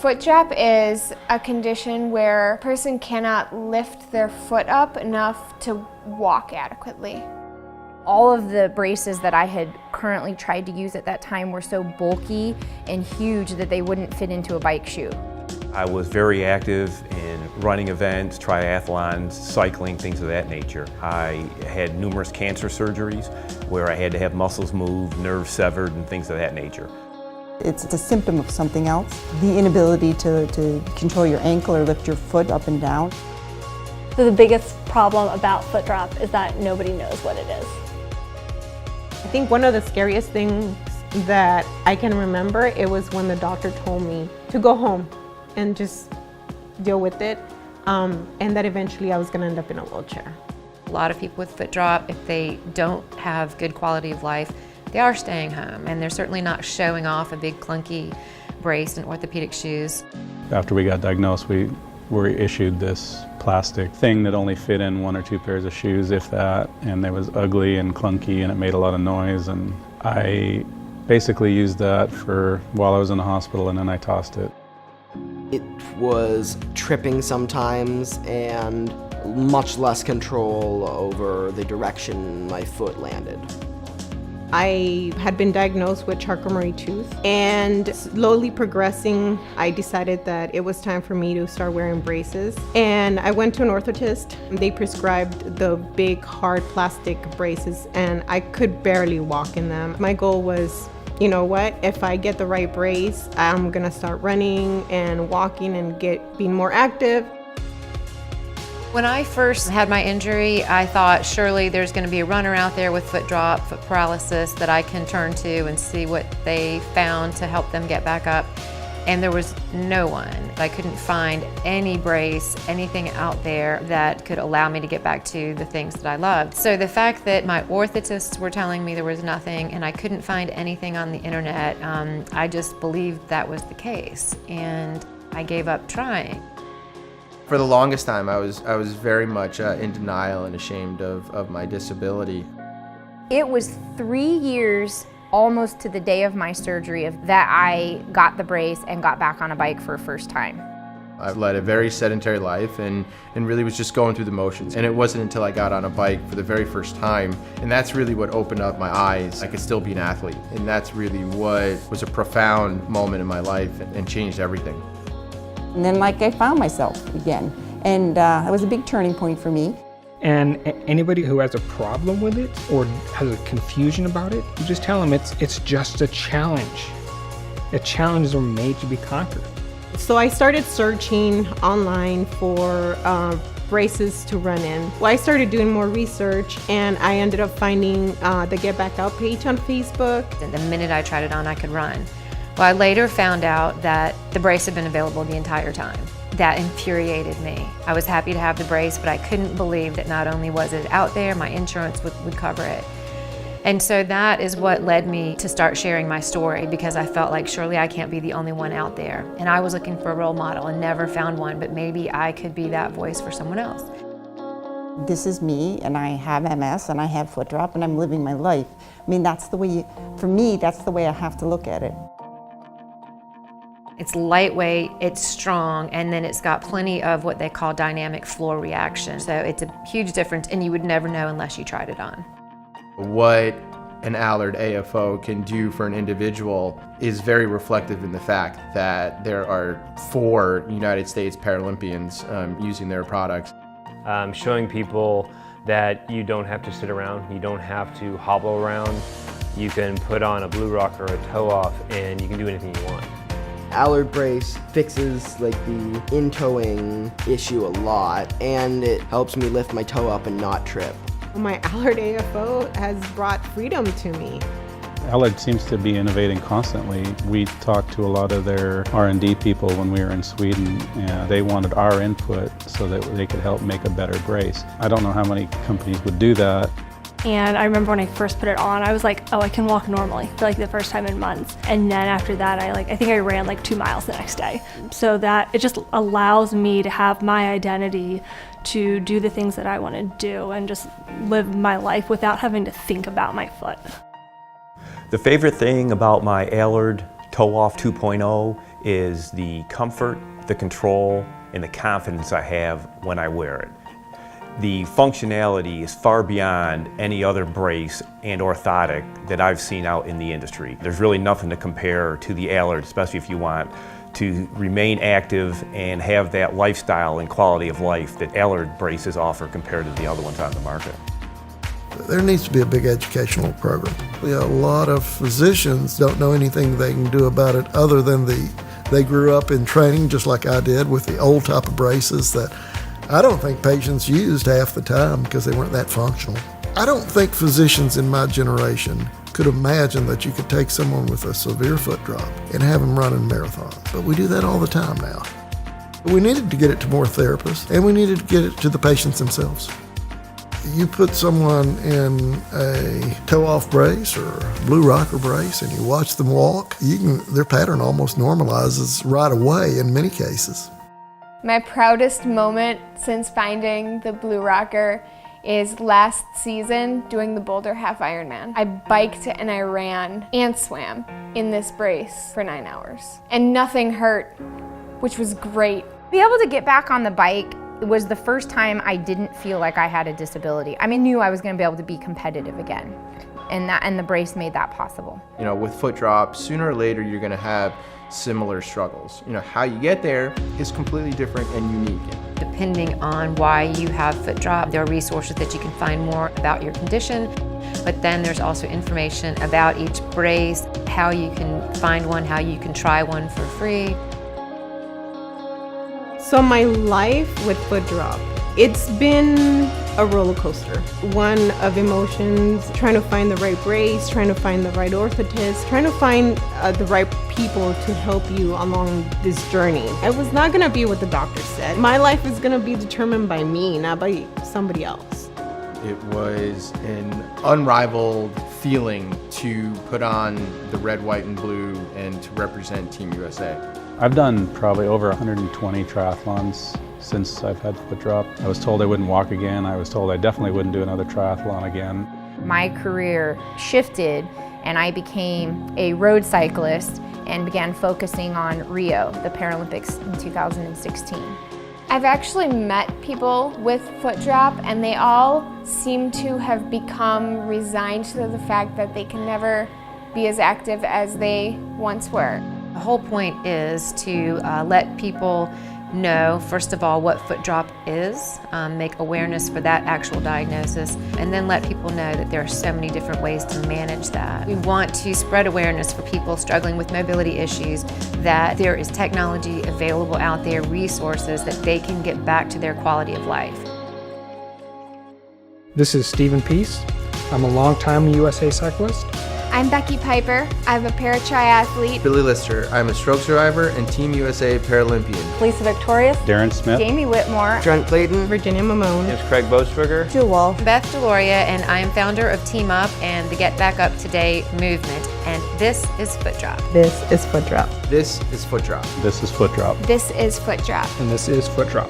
Foot drop is a condition where a person cannot lift their foot up enough to walk adequately. All of the braces that I had currently tried to use at that time were so bulky and huge that they wouldn't fit into a bike shoe. I was very active in running events, triathlons, cycling, things of that nature. I had numerous cancer surgeries where I had to have muscles moved, nerves severed, and things of that nature. It's a symptom of something else, the inability to control your ankle or lift your foot up and down. So the biggest problem about foot drop is that nobody knows what it is. I think one of the scariest things that I can remember, it was when the doctor told me to go home and just deal with it, and that eventually I was going to end up in a wheelchair. A lot of people with foot drop, if they don't have good quality of life, they are staying home, and they're certainly not showing off a big clunky brace and orthopedic shoes. After we got diagnosed, we were issued this plastic thing that only fit in 1 or 2 pairs of shoes, if that, and it was ugly and clunky and it made a lot of noise, and I basically used that for while I was in the hospital, and then I tossed it. It was tripping sometimes and much less control over the direction my foot landed. I had been diagnosed with Charcot-Marie tooth, and slowly progressing, I decided that it was time for me to start wearing braces. And I went to an orthotist. They prescribed the big, hard plastic braces, and I could barely walk in them. My goal was, you know what, if I get the right brace, I'm gonna start running and walking and being more active. When I first had my injury, I thought surely there's going to be a runner out there with foot drop, foot paralysis that I can turn to and see what they found to help them get back up. And there was no one. I couldn't find any brace, anything out there that could allow me to get back to the things that I loved. So the fact that my orthotists were telling me there was nothing and I couldn't find anything on the internet, I just believed that was the case, and I gave up trying. For the longest time, I was very much in denial and ashamed of my disability. It was 3 years, almost to the day of my surgery, that I got the brace and got back on a bike for the first time. I've led a very sedentary life and really was just going through the motions. And it wasn't until I got on a bike for the very first time, and that's really what opened up my eyes. I could still be an athlete, and that's really what was a profound moment in my life and changed everything. And then I found myself again, and it was a big turning point for me. And anybody who has a problem with it or has a confusion about it, you just tell them it's just a challenge. The challenges are made to be conquered. So I started searching online for braces to run in. Well, I started doing more research, and I ended up finding the Get Back Out page on Facebook. And the minute I tried it on, I could run. Well, I later found out that the brace had been available the entire time. That infuriated me. I was happy to have the brace, but I couldn't believe that not only was it out there, my insurance would cover it. And so that is what led me to start sharing my story, because I felt like surely I can't be the only one out there. And I was looking for a role model and never found one, but maybe I could be that voice for someone else. This is me, and I have MS, and I have foot drop, and I'm living my life. I mean, that's the way, for me, that's the way I have to look at it. It's lightweight, it's strong, and then it's got plenty of what they call dynamic floor reaction. So it's a huge difference, and you would never know unless you tried it on. What an Allard AFO can do for an individual is very reflective in the fact that there are 4 United States Paralympians using their products. Showing people that you don't have to sit around, you don't have to hobble around, you can put on a blue rock or a toe off, and you can do anything you want. Allard brace fixes the in-toeing issue a lot, and it helps me lift my toe up and not trip. My Allard AFO has brought freedom to me. Allard seems to be innovating constantly. We talked to a lot of their R&D people when we were in Sweden, and they wanted our input so that they could help make a better brace. I don't know how many companies would do that. And I remember when I first put it on, I was like, oh, I can walk normally for the first time in months. And then after that, I think I ran 2 miles the next day. So that it just allows me to have my identity to do the things that I want to do and just live my life without having to think about my foot. The favorite thing about my Allard Toe Off 2.0 is the comfort, the control, and the confidence I have when I wear it. The functionality is far beyond any other brace and orthotic that I've seen out in the industry. There's really nothing to compare to the Allard, especially if you want to remain active and have that lifestyle and quality of life that Allard braces offer compared to the other ones on the market. There needs to be a big educational program. A lot of physicians don't know anything they can do about it other than they grew up in training just like I did with the old type of braces that I don't think patients used half the time because they weren't that functional. I don't think physicians in my generation could imagine that you could take someone with a severe foot drop and have them running marathons, but we do that all the time now. We needed to get it to more therapists, and we needed to get it to the patients themselves. You put someone in a toe-off brace or a blue rocker brace and you watch them walk, their pattern almost normalizes right away in many cases. My proudest moment since finding the blue rocker is last season doing the Boulder Half Ironman. I biked and I ran and swam in this brace for 9 hours. And nothing hurt, which was great. Be able to get back on the bike was the first time I didn't feel like I had a disability. I knew I was going to be able to be competitive again. And the brace made that possible. You know, with foot drop, sooner or later you're going to have similar struggles. You know, how you get there is completely different and unique. Depending on why you have foot drop, there are resources that you can find more about your condition, but then there's also information about each brace, how you can find one, how you can try one for free. So my life with foot drop, it's been a roller coaster. One of emotions, trying to find the right brace, trying to find the right orthotist, trying to find the right people to help you along this journey. I was not gonna be what the doctor said. My life is gonna be determined by me, not by somebody else. It was an unrivaled feeling to put on the red, white, and blue and to represent Team USA. I've done probably over 120 triathlons since I've had foot drop. I was told I wouldn't walk again. I was told I definitely wouldn't do another triathlon again. My career shifted and I became a road cyclist and began focusing on Rio, the Paralympics in 2016. I've actually met people with foot drop and they all seem to have become resigned to the fact that they can never be as active as they once were. The whole point is to let people know, first of all, what foot drop is, make awareness for that actual diagnosis, and then let people know that there are so many different ways to manage that. We want to spread awareness for people struggling with mobility issues, that there is technology available out there, resources that they can get back to their quality of life. This is Stephen Peace. I'm a longtime USA cyclist. I'm Becky Piper. I'm a para-triathlete. Billy Lister, I'm a stroke survivor and Team USA Paralympian. Lisa Victorious. Darren Smith. Jamie Whitmore. Trent Clayton. Virginia Mamone. It's Craig Boasberger. Jill Wall. Beth Deloria, and I am founder of Team Up and the Get Back Up Today movement. And this is Foot Drop. This is foot drop. This is foot drop. This is foot drop. This is foot drop. And this is foot drop.